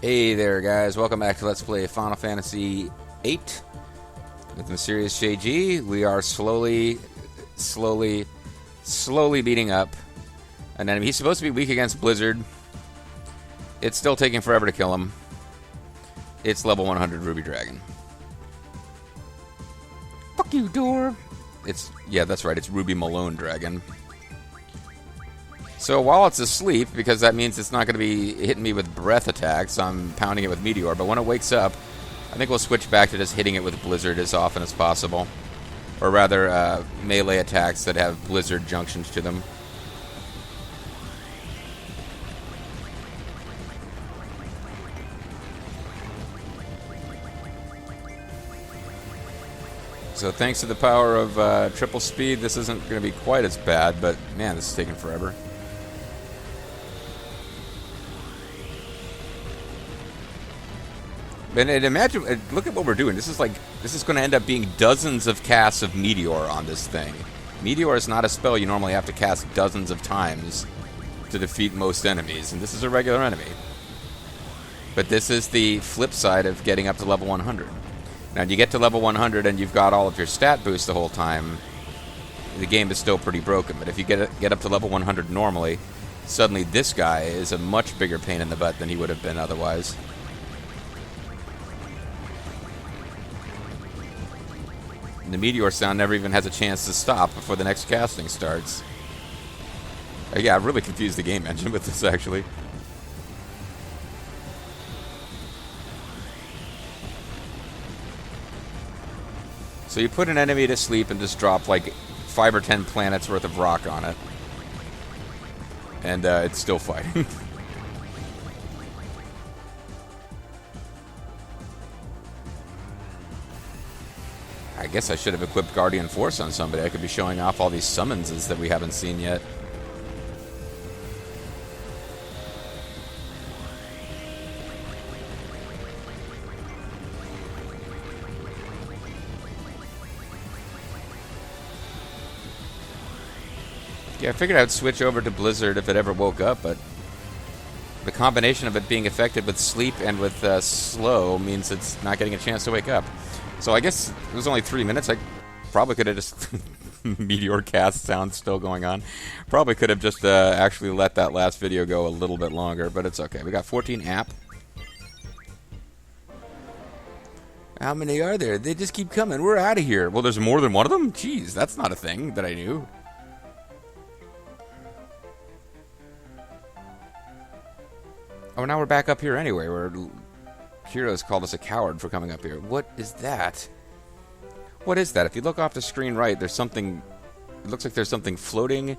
Hey there, guys. Welcome back to Let's Play Final Fantasy VIII with Mysterious JG. We are slowly beating up an enemy. He's supposed to be weak against Blizzard. It's still taking forever to kill him. It's level 100 Ruby Dragon. Fuck you, door. Yeah, that's right. It's Ruby Malone Dragon. So while it's asleep, because that means it's not going to be hitting me with breath attacks, I'm pounding it with Meteor. But when it wakes up, I think we'll switch back to just hitting it with Blizzard as often as possible. Or rather, melee attacks that have Blizzard junctions to them. So thanks to the power of triple speed, this isn't going to be quite as bad, but man, this is taking forever. And imagine, look at what we're doing. This is going to end up being dozens of casts of Meteor on this thing. Meteor is not a spell you normally have to cast dozens of times to defeat most enemies, and this is a regular enemy. But this is the flip side of getting up to level 100. Now, you get to level 100 and you've got all of your stat boosts the whole time, the game is still pretty broken. But if you get up to level 100 normally, suddenly this guy is a much bigger pain in the butt than he would have been otherwise. The Meteor sound never even has a chance to stop before the next casting starts. Yeah, I've really confused the game engine with this, actually. So you put an enemy to sleep and just drop like 5 or 10 planets worth of rock on it. And it's still fighting. I guess I should have equipped Guardian Force on somebody. I could be showing off all these summonses that we haven't seen yet. Yeah, I figured I'd switch over to Blizzard if it ever woke up, but the combination of it being affected with sleep and with slow means it's not getting a chance to wake up. So I guess it was only 3 minutes. I probably could have just... Meteor cast sounds still going on. Probably could have just actually let that last video go a little bit longer, but it's okay. We got 14 app. How many are there? They just keep coming. We're out of here. Well, there's more than one of them? Jeez, that's not a thing that I knew. Oh, now we're back up here anyway, where Heroes called us a coward for coming up here. What is that? What is that? If you look off the screen right, there's something... It looks like there's something floating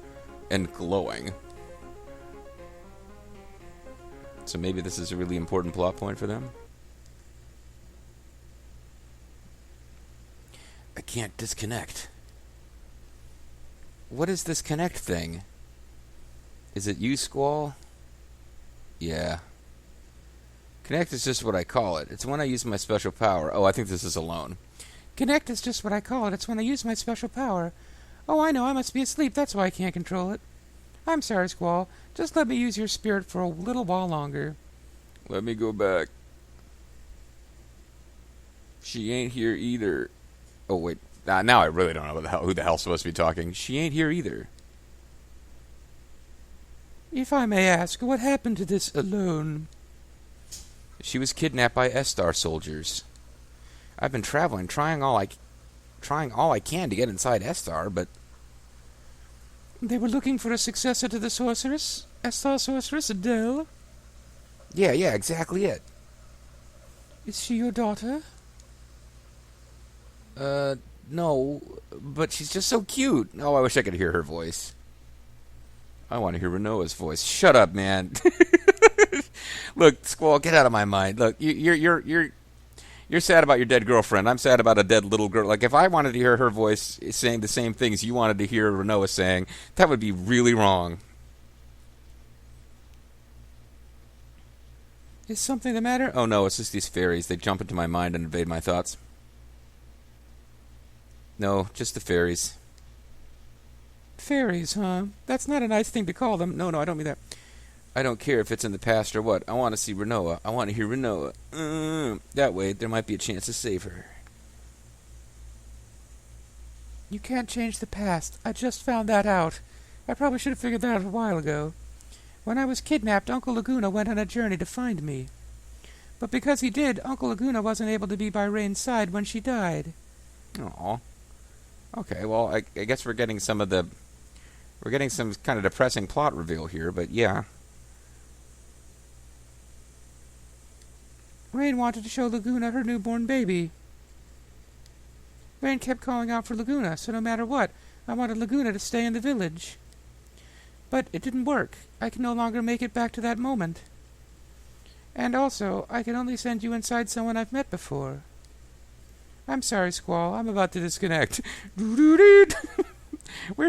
and glowing. So maybe this is a really important plot point for them? I can't disconnect. What is this connect thing? Is it you, Squall? Yeah. Connect is just what I call it. It's when I use my special power. Oh, I think this is alone. Connect is just what I call it. It's when I use my special power. Oh, I know. I must be asleep. That's why I can't control it. I'm sorry, Squall. Just let me use your spirit for a little while longer. Let me go back. She ain't here either. Oh, wait. Now I really don't know who the hell's supposed to be talking. She ain't here either. If I may ask, what happened to this alone? She was kidnapped by Estar soldiers. I've been traveling, trying all I can to get inside Estar, but... They were looking for a successor to the sorceress? Estar sorceress, Adele? Yeah, exactly it. Is she your daughter? No, but she's just so cute. Oh, I wish I could hear her voice. I want to hear Renoa's voice. Shut up, man. Look, Squall, get out of my mind. Look, you're sad about your dead girlfriend. I'm sad about a dead little girl. Like, if I wanted to hear her voice saying the same things you wanted to hear Renoa saying, that would be really wrong. Is something the matter? Oh no, it's just these fairies. They jump into my mind and invade my thoughts. No, just the fairies. Fairies, huh? That's not a nice thing to call them. No, I don't mean that. I don't care if it's in the past or what. I want to see Renoa. I want to hear Renoa. That way, there might be a chance to save her. You can't change the past. I just found that out. I probably should have figured that out a while ago. When I was kidnapped, Uncle Laguna went on a journey to find me. But because he did, Uncle Laguna wasn't able to be by Rain's side when she died. Aw. Okay, well, I guess we're getting some kind of depressing plot reveal here, but yeah. Rain wanted to show Laguna her newborn baby. Rain kept calling out for Laguna, so no matter what, I wanted Laguna to stay in the village. But it didn't work. I can no longer make it back to that moment. And also, I can only send you inside someone I've met before. I'm sorry, Squall. I'm about to disconnect. We're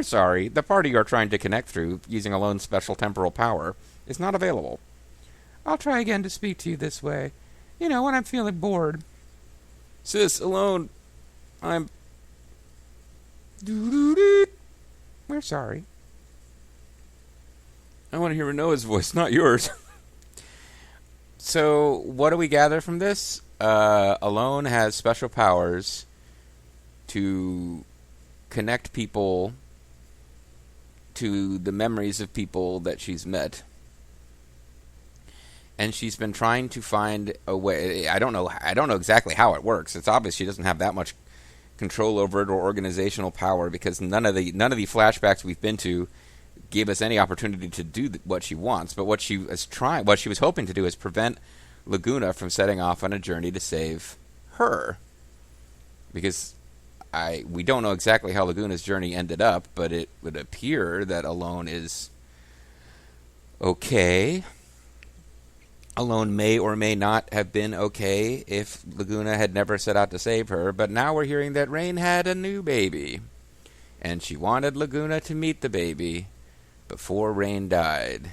sorry. The party you're trying to connect through, using Alone's special temporal power, is not available. I'll try again to speak to you this way. You know, when I'm feeling bored. Sis, Alone, I'm... We're sorry. I want to hear Renoa's voice, not yours. So, what do we gather from this? Alone has special powers to connect people to the memories of people that she's met. And she's been trying to find a way. I don't know exactly how it works. It's obvious she doesn't have that much control over it or organizational power, because none of the flashbacks we've been to gave us any opportunity to do what she wants. But what she was hoping to do is prevent Laguna from setting off on a journey to save her. Because we don't know exactly how Laguna's journey ended up, but it would appear that Alone is okay. Alone may or may not have been okay if Laguna had never set out to save her, but now we're hearing that Rain had a new baby, and she wanted Laguna to meet the baby before Rain died.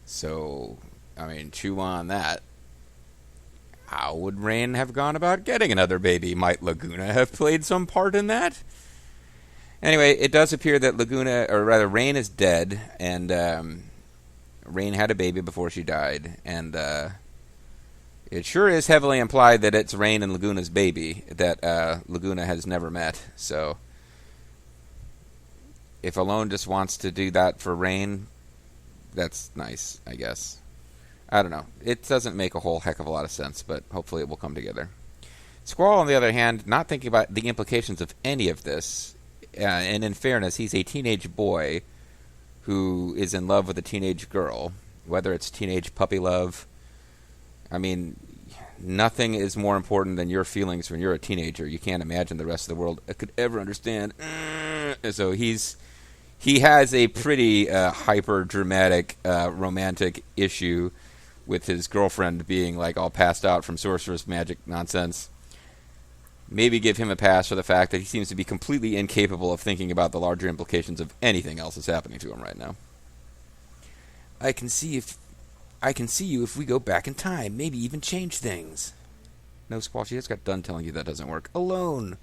So, I mean, chew on that. How would Rain have gone about getting another baby? Might Laguna have played some part in that? Anyway, it does appear that Rain is dead, and Rain had a baby before she died, and it sure is heavily implied that it's Rain and Laguna's baby that Laguna has never met. So if Alone just wants to do that for Rain, that's nice, I guess. I don't know. It doesn't make a whole heck of a lot of sense, but hopefully it will come together. Squall, on the other hand, not thinking about the implications of any of this, and in fairness, he's a teenage boy who is in love with a teenage girl, whether it's teenage puppy love. I mean, nothing is more important than your feelings when you're a teenager. You can't imagine the rest of the world could ever understand. So he has a pretty hyper-dramatic romantic issue with his girlfriend being like all passed out from sorceress magic nonsense. Maybe give him a pass for the fact that he seems to be completely incapable of thinking about the larger implications of anything else that's happening to him right now. I can see you if we go back in time, maybe even change things. No, Squall, she just got done telling you that doesn't work. Alone,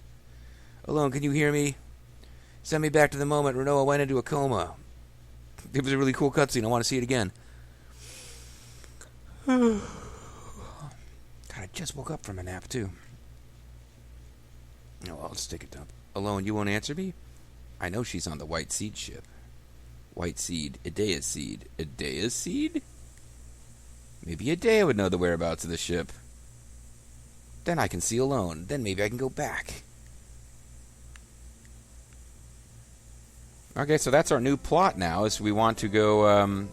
can you hear me? Send me back to the moment Renoa went into a coma. It was a really cool cutscene. I want to see it again. God, I just woke up from a nap, too. Oh, I'll just take a dump. Alone, you won't answer me? I know she's on the White Seed ship. White Seed. Idea's Seed. Idea's Seed? Maybe Idea would know the whereabouts of the ship. Then I can see Alone. Then maybe I can go back. Okay, so that's our new plot now, is we want to go, and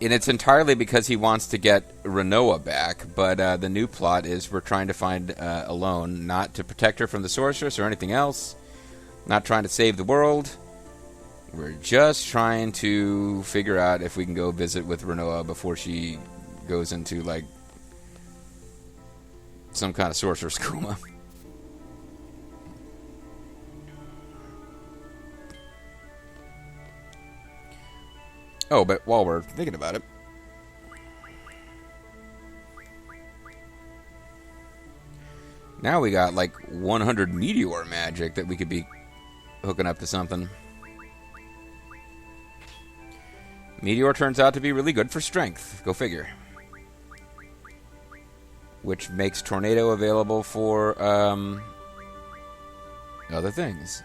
it's entirely because he wants to get Renoa back, but the new plot is we're trying to find Alone, not to protect her from the sorceress or anything else, not trying to save the world. We're just trying to figure out if we can go visit with Renoa before she goes into, like, some kind of sorcerer's coma. Oh, but while we're thinking about it, now we got like 100 meteor magic that we could be hooking up to something. Meteor turns out to be really good for strength. Go figure. Which makes Tornado available for other things.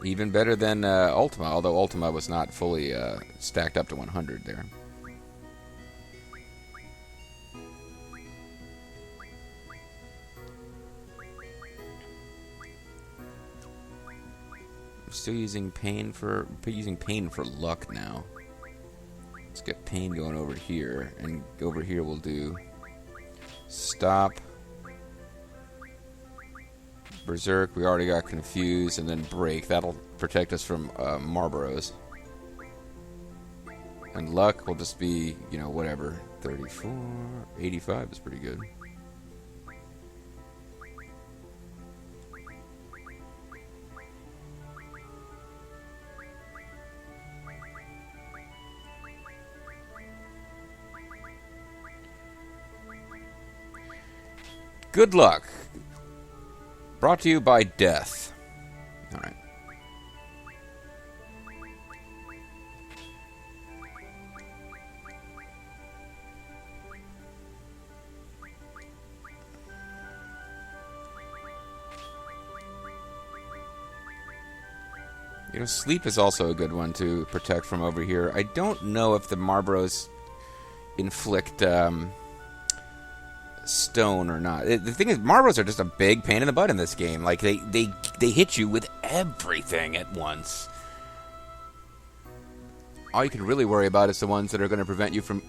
Even better than Ultima, although Ultima was not fully stacked up to 100 there. I'm still using pain for luck now. Let's get pain going over here, and over here we'll do stop. Berserk, we already got confused, and then break. That'll protect us from Marlboros. And luck will just be, you know, whatever. 34, 85 is pretty good. Good luck. Brought to you by death. Alright. You know, sleep is also a good one to protect from over here. I don't know if the Marlboros inflict stone or not. The thing is, Marlboros are just a big pain in the butt in this game. Like, they hit you with everything at once. All you can really worry about is the ones that are going to prevent you from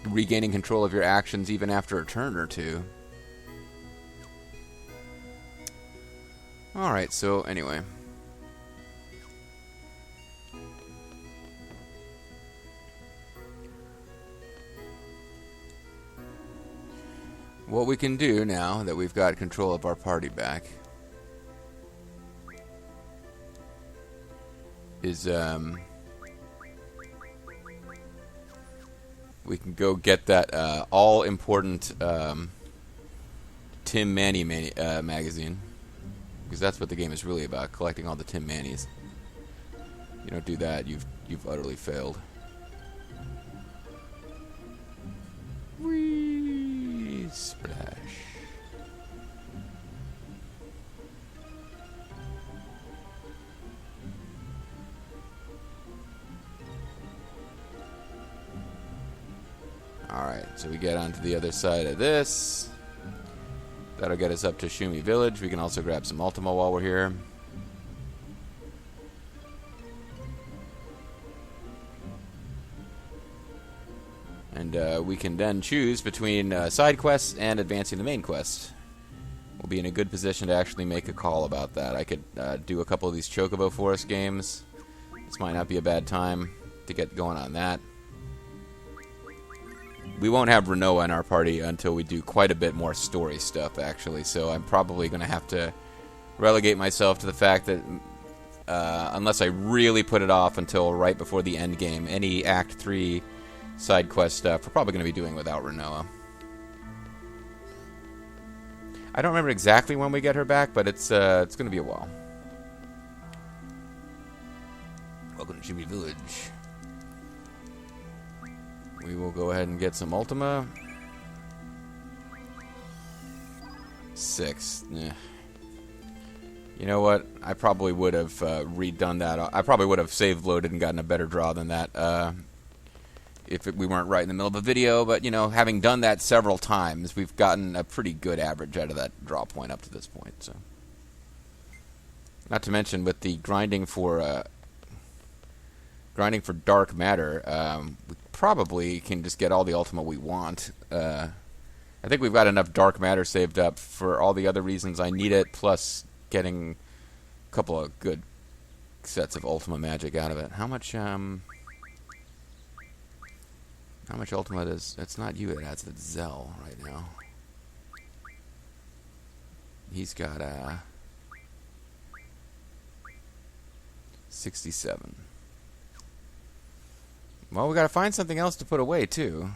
regaining control of your actions even after a turn or two. Alright, so anyway. What we can do now that we've got control of our party back is we can go get that all-important Tim Manny magazine, because that's what the game is really about, collecting all the Tim Mannies. You don't do that, you've utterly failed. Whee! Splash. Alright, so we get onto the other side of this. That'll get us up to Shumi Village. We can also grab some Ultima while we're here. And we can then choose between side quests and advancing the main quest. We'll be in a good position to actually make a call about that. I could do a couple of these Choco Forest games. This might not be a bad time to get going on that. We won't have Renoa in our party until we do quite a bit more story stuff, actually. So I'm probably going to have to relegate myself to the fact that unless I really put it off until right before the end game, any Act 3 side quest stuff we're probably going to be doing without Renoa. I don't remember exactly when we get her back, but it's going to be a while. Welcome to Jimmy Village. We will go ahead and get some Ultima. 6. Eh. You know what? I probably would have redone that. I probably would have save loaded and gotten a better draw than that if we weren't right in the middle of a video. But, you know, having done that several times, we've gotten a pretty good average out of that draw point up to this point. So, not to mention with the grinding for dark matter, we probably can just get all the Ultima we want. I think we've got enough dark matter saved up for all the other reasons I need it, plus getting a couple of good sets of Ultima magic out of it. How much Ultima does... That's not you, it adds, it's Zell right now. He's got 67. Well, we gotta find something else to put away, too.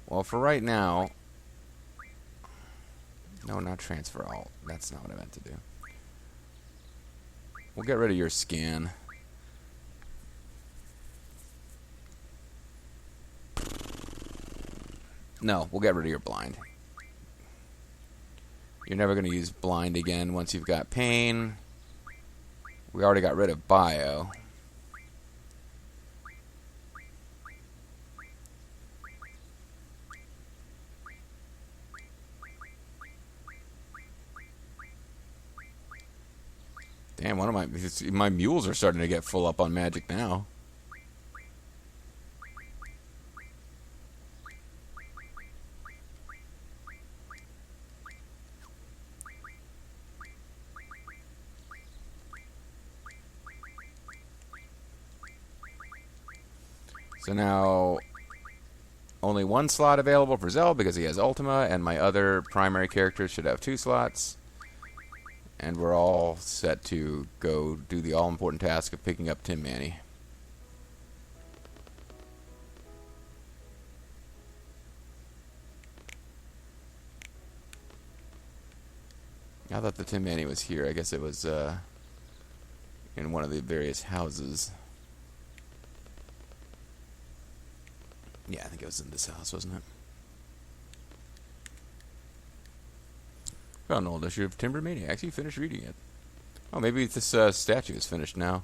Well, for right now... No, not transfer all. That's not what I meant to do. We'll get rid of your scan. No, we'll get rid of your blind. You're never going to use blind again once you've got pain. We already got rid of bio. Damn, one of my mules are starting to get full up on magic now. So now, only one slot available for Zell because he has Ultima, and my other primary characters should have 2 slots. And we're all set to go do the all-important task of picking up Tin Manny. I thought the Tin Manny was here. I guess it was in one of the various houses. Yeah, I think it was in this house, wasn't it? Found an old issue of Timber Maniacs. You finished reading it. Oh, maybe this statue is finished now.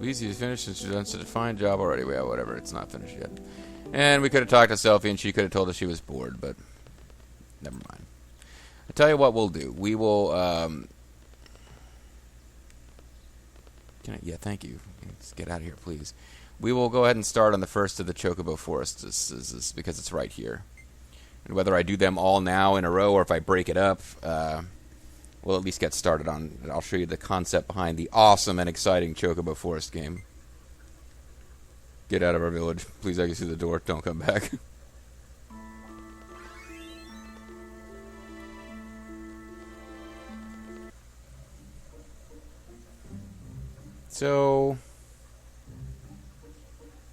Easy to finish since she's done such a fine job already. Well, whatever. It's not finished yet. And we could have talked to Selfie and she could have told us she was bored, but never mind. I'll tell you what we'll do. We will... yeah, thank you. Let's get out of here, please. We will go ahead and start on the first of the Chocobo Forests because it's right here. And whether I do them all now in a row or if I break it up, we'll at least get started on it. I'll show you the concept behind the awesome and exciting Chocobo Forest game. Get out of our village. Please exit through the door. Don't come back. So,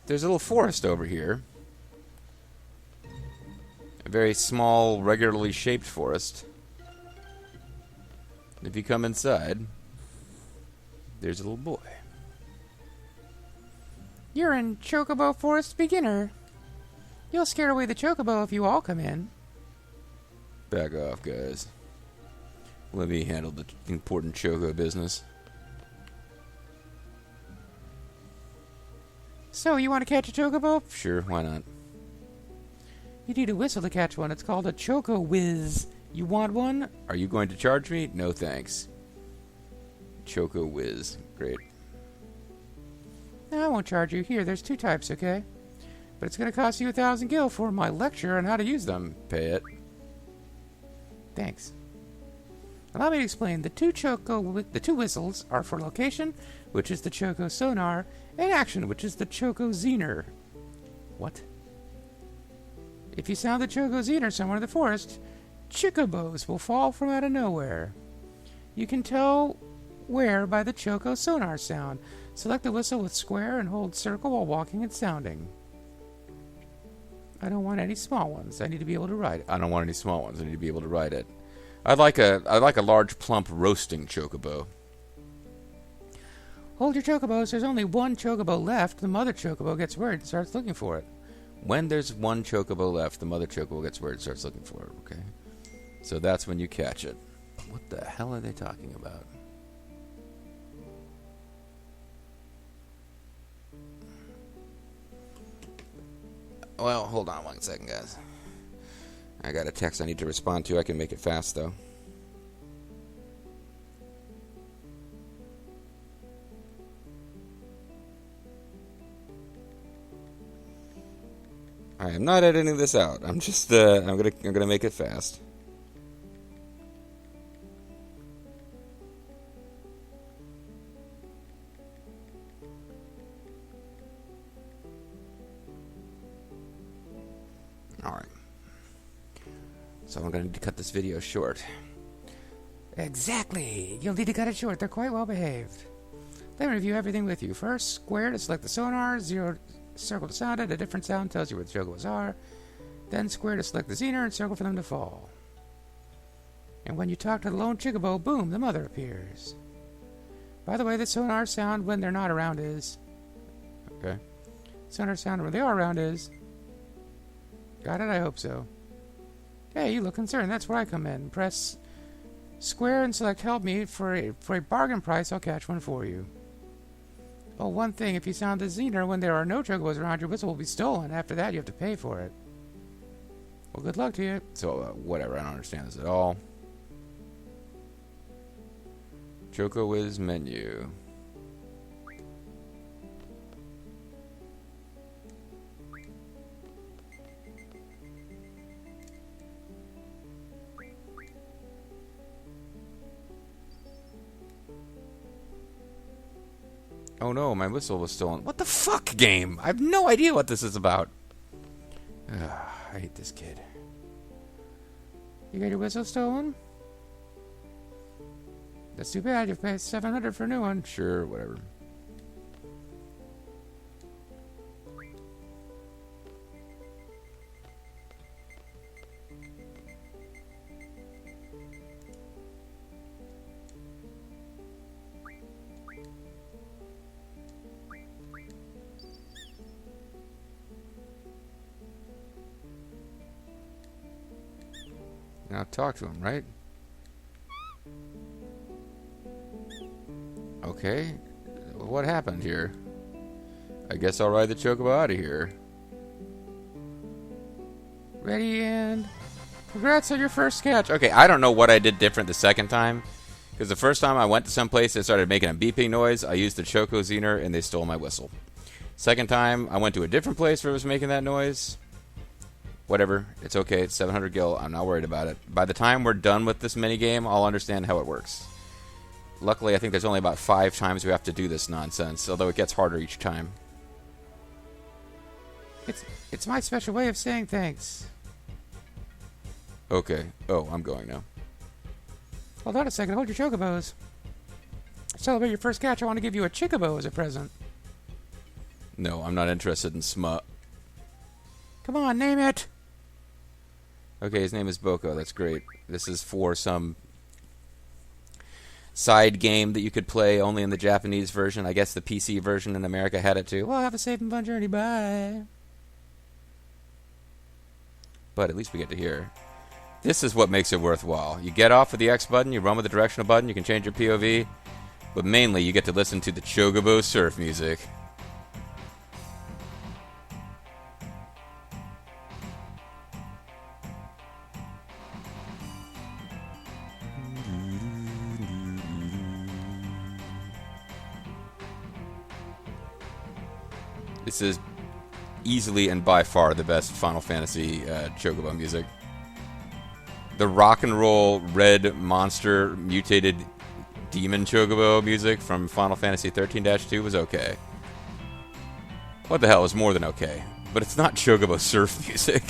there's a little forest over here. A very small, regularly shaped forest. If you come inside, there's a little boy. You're in Chocobo Forest Beginner. You'll scare away the Chocobo if you all come in. Back off, guys. Let me handle the important Choco business. So, you want to catch a Chocobo? Sure, why not? You need a whistle to catch one. It's called a ChocoWhiz. You want one? Are you going to charge me? No thanks. ChocoWhiz. Great. No, I won't charge you. Here, there's 2 types, okay? But it's going to cost you 1,000 gil for my lecture on how to use them. Pay it. Thanks. Allow me to explain. The two whistles are for location, which is the Choco Sonar, and action, which is the Choco Zener. What? If you sound the Choco Zener somewhere in the forest, Chocobos will fall from out of nowhere. You can tell where by the Choco Sonar sound. Select the whistle with square and hold circle while walking and sounding. I don't want any small ones. I need to be able to ride it. I don't want any small ones. I need to be able to ride it. I'd like a large, plump, roasting chocobo. Hold your chocobos. There's only one chocobo left. The mother chocobo gets worried and starts looking for it. When there's one chocobo left, the mother chocobo gets worried and starts looking for it, okay? So that's when you catch it. What the hell are they talking about? Well, hold on 1 second, guys. I got a text I need to respond to. I can make it fast, though. I am not editing this out. I'm just I'm gonna make it fast. So I'm going to need to cut this video short. Exactly. You'll need to cut it short. They're quite well behaved. Let me review everything with you. First, square to select the sonar. 0 circle to sound it. A different sound tells you where the Chocobos are. Then square to select the Zener and circle for them to fall. And when you talk to the lone Chocobo, boom, the mother appears. By the way, the sonar sound when they're not around is... Okay. Sonar sound when they are around is... Got it? I hope so. Hey, you look concerned. That's where I come in. Press square and select help me. For a bargain price, I'll catch one for you. Oh, one thing. If you sound the Zener when there are no Chocobos around, your whistle will be stolen. After that, you have to pay for it. Well, good luck to you. So, whatever. I don't understand this at all. ChocoWhiz menu. Oh no, my whistle was stolen. What the fuck, game? I have no idea what this is about. I hate this kid. You got your whistle stolen? That's too bad. You've paid $700 for a new one. Sure, whatever. Now talk to him, right? Okay. What happened here? I guess I'll ride the Chocobo out of here. Ready and... Congrats on your first catch. Okay, I don't know what I did different the second time. Because the first time I went to some place that started making a beeping noise, I used the Choco Zener and they stole my whistle. Second time, I went to a different place where it was making that noise. Whatever, it's okay, it's 700 gil, I'm not worried about it. By the time we're done with this minigame, I'll understand how it works. Luckily, I think there's only about 5 times we have to do this nonsense, although it gets harder each time. It's my special way of saying thanks. Okay, oh, I'm going now. Hold on a second, hold your Chocobos. To celebrate your first catch, I want to give you a Chocobo as a present. No, I'm not interested in smut. Come on, name it! Okay, his name is Boko, that's great. This is for some side game that you could play only in the Japanese version. I guess the PC version in America had it too. Well, have a safe and fun journey, bye. But at least we get to hear. This is what makes it worthwhile. You get off with the X button, you run with the directional button, you can change your POV, but mainly you get to listen to the Chocobo surf music. This is easily and by far the best Final Fantasy Chocobo music. The rock and roll red monster mutated demon Chocobo music from Final Fantasy 13-2 was okay. What the hell is more than okay? But it's not Chocobo surf music.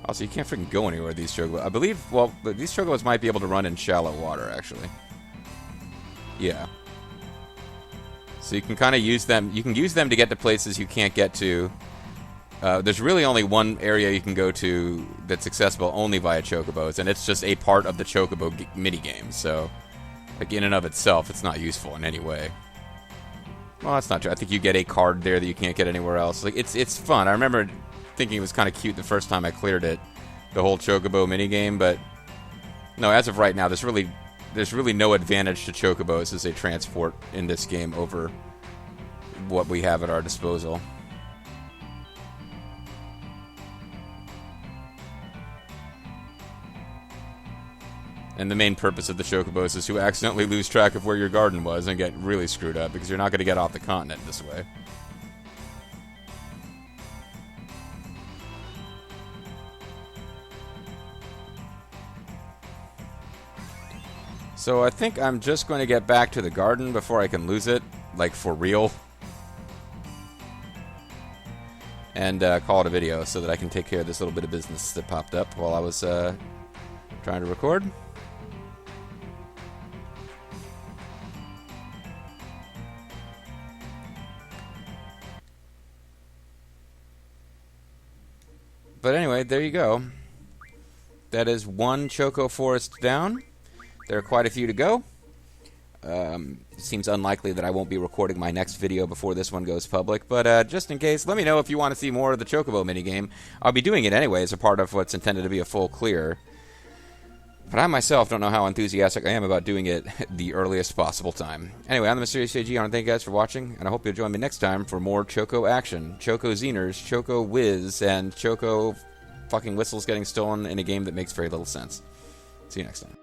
Also, you can't freaking go anywhere with these Chocobos. I believe, well, these Chocobos might be able to run in shallow water, actually. Yeah. So you can kind of use them. You can use them to get to places you can't get to. There's really only one area you can go to that's accessible only via Chocobos, and it's just a part of the Chocobo minigame. So, like, in and of itself, it's not useful in any way. Well, that's not true. I think you get a card there that you can't get anywhere else. Like, it's fun. I remember thinking it was kind of cute the first time I cleared it, the whole Chocobo minigame, but no, as of right now, there's really no advantage to Chocobos as a transport in this game over what we have at our disposal. And the main purpose of the Chocobos is to accidentally lose track of where your garden was and get really screwed up, because you're not going to get off the continent this way. So I think I'm just going to get back to the garden before I can lose it, like for real. and call it a video so that I can take care of this little bit of business that popped up while I was trying to record. But anyway, there you go. That is one Choco Forest down. There are quite a few to go. It seems unlikely that I won't be recording my next video before this one goes public, but just in case, let me know if you want to see more of the Chocobo minigame. I'll be doing it anyway as a part of what's intended to be a full clear. But I myself don't know how enthusiastic I am about doing it the earliest possible time. Anyway, I'm the Mysterious AG. I want to thank you guys for watching, and I hope you'll join me next time for more Choco action, Choco Zeners, ChocoWhiz, and Choco fucking whistles getting stolen in a game that makes very little sense. See you next time.